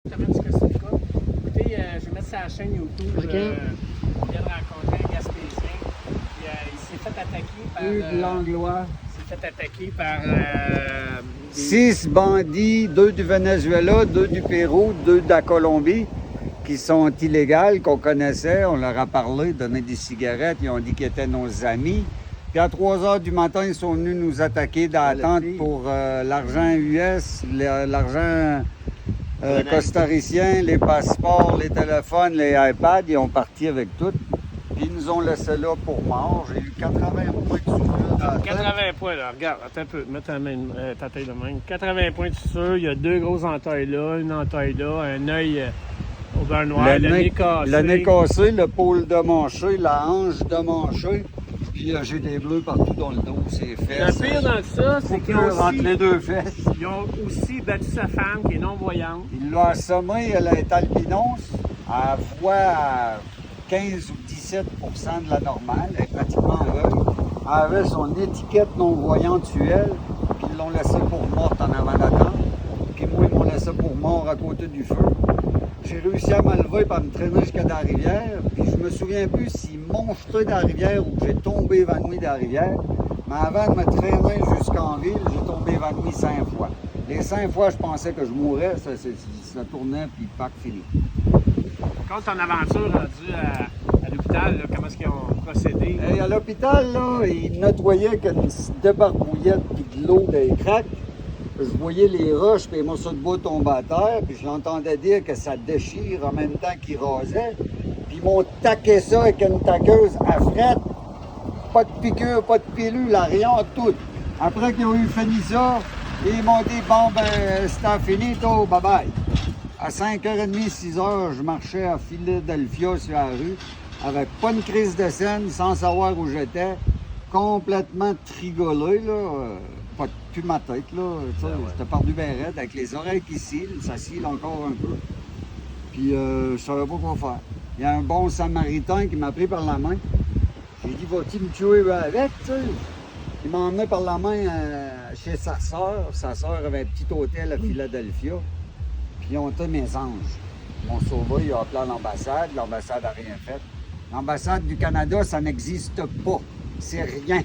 Justement, du Costa Rica. Écoutez, je vais mettre ça à la chaîne YouTube. OK. On vient de rencontrer un Gaspésien. Puis, il s'est fait attaquer par. Hugues Langlois. Il s'est fait attaquer par. 6 bandits, 2 du Venezuela, 2 du Pérou, 2 de la Colombie, qui sont illégales, qu'on connaissait. On leur a parlé, donné des cigarettes. Ils ont dit qu'ils étaient nos amis. Puis à 3 heures du matin, ils sont venus nous attaquer dans la tente pour l'argent US, l'argent costaricien, les passeports, les téléphones, les iPads. Ils ont parti avec tout. Puis ils nous ont laissé là pour mort. J'ai eu 80 points de suture dans la tête. 80 points, là. Regarde, attends un peu. Mets ta taille de même. 80 points de suture. Il y a 2 grosses entailles là, une entaille là, un œil au beurre noir, le nez cassé. Le nez cassé, le pôle de manché, la hanche de manché. Puis j'ai des bleus partout dans le dos, ses fesses. Le pire dans ça, c'est qu'ils ont entre les aussi, deux fesses. ils ont aussi battu sa femme qui est non-voyante. Il l'a assommée, elle est albinos. Elle voit à 15 ou 17 % de la normale. Elle est pratiquement aveugle. Elle avait son étiquette non-voyante sur elle. Puis ils l'ont laissée pour morte en avant d'attente. Puis moi, ils m'ont laissé pour mort à côté du feu. J'ai réussi à m'enlever et à me traîner jusqu'à dans la rivière. Puis je me souviens plus s'ils m'ont jeté dans la rivière ou que j'ai tombé évanoui dans la rivière. Mais avant de me traîner jusqu'en ville, j'ai tombé évanoui 5 fois. Les 5 fois, je pensais que je mourrais. Ça tournait, puis pack fini. Quand ton aventure rendue à l'hôpital, là, comment est-ce qu'ils ont procédé? Et à l'hôpital, là, ils nettoyaient qu'une débarbouillette puis de l'eau des craques. Je voyais les roches et les morceaux de bois tomber à terre, puis je l'entendais dire que ça déchire en même temps qu'ils rasaient. Puis ils m'ont taqué ça avec une taqueuse à frette. Pas de piqûre, pas de pilule, rien, tout. Après qu'ils ont eu fini ça, ils m'ont dit, bon, ben, c'était finito, bye-bye. À 5h30, 6h, je marchais à Philadelphia sur la rue, avec pas une crise de scène, sans savoir où j'étais, complètement trigolé, là. Pas plus ma tête, là. J'étais perdu bien raide, avec les oreilles qui cillent, ça cille encore un peu. Puis je savais pas quoi faire. Il y a un bon samaritain qui m'a pris par la main. J'ai dit, vas-tu me tuer avec, tu sais? Il m'a emmené par la main chez sa sœur. Sa sœur avait un petit hôtel à Philadelphia. Puis ils ont été mes anges. Mon sauveur, il a appelé à l'ambassade. L'ambassade n'a rien fait. L'ambassade du Canada, ça n'existe pas. C'est rien.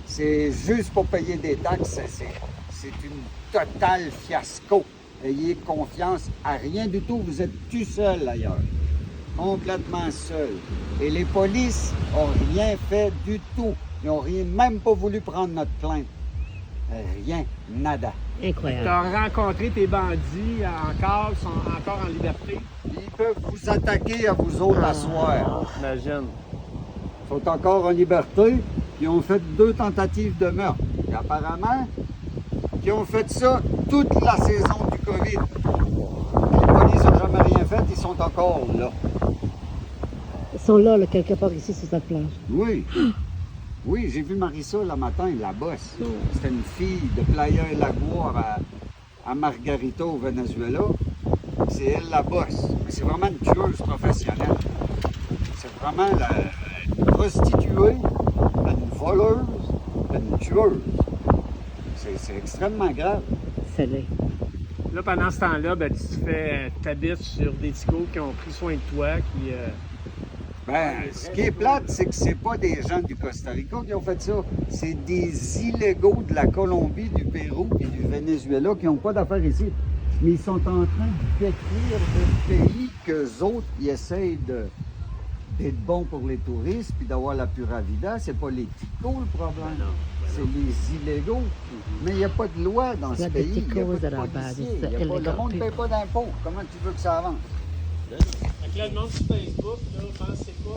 C'est juste pour payer des taxes. C'est une totale fiasco. Ayez confiance à rien du tout. Vous êtes tout seul ailleurs. Complètement seul. Et les polices n'ont rien fait du tout. Ils n'ont même pas voulu prendre notre plainte. Rien. Nada. Tu Incroyable. as rencontré tes bandits encore, ils sont encore en liberté. Ils peuvent vous attaquer à vous autres à soir. Imagine. Ils sont encore en liberté. Ils ont fait 2 tentatives de meurtre. Et apparemment, ils ont fait ça toute la saison du COVID. Les polices n'ont jamais rien fait, ils sont encore là. Ils sont là, quelque part ici, sur cette plage. Oui. Oui, j'ai vu Marissa le matin, la bosse. C'était une fille de Playa El Laguar à Margarita, au Venezuela. C'est elle la bosse. Mais c'est vraiment une tueuse professionnelle. C'est vraiment une prostituée, une voleuse, une tueuse. C'est extrêmement grave. C'est laid. Là, pendant ce temps-là, ben, tu t'habites sur des ticos qui ont pris soin de toi, qui... Ce qui est plate, c'est que c'est pas des gens du Costa Rica qui ont fait ça. C'est des illégaux de la Colombie, du Pérou et du Venezuela qui n'ont pas d'affaires ici. Mais ils sont en train de détruire le pays qu'eux autres, ils essayent d'être bons pour les touristes puis d'avoir la pura vida. C'est pas les ticos le problème. C'est les illégaux. Mais il n'y a pas de loi dans ce Yeah, the pays. Il n'y a ticos pas that are de bad. policiers. It's the Le illegal monde ne paie people. pas d'impôts. Comment tu veux que ça avance? Fait que là, le monde sur Facebook, là, pense c'est quoi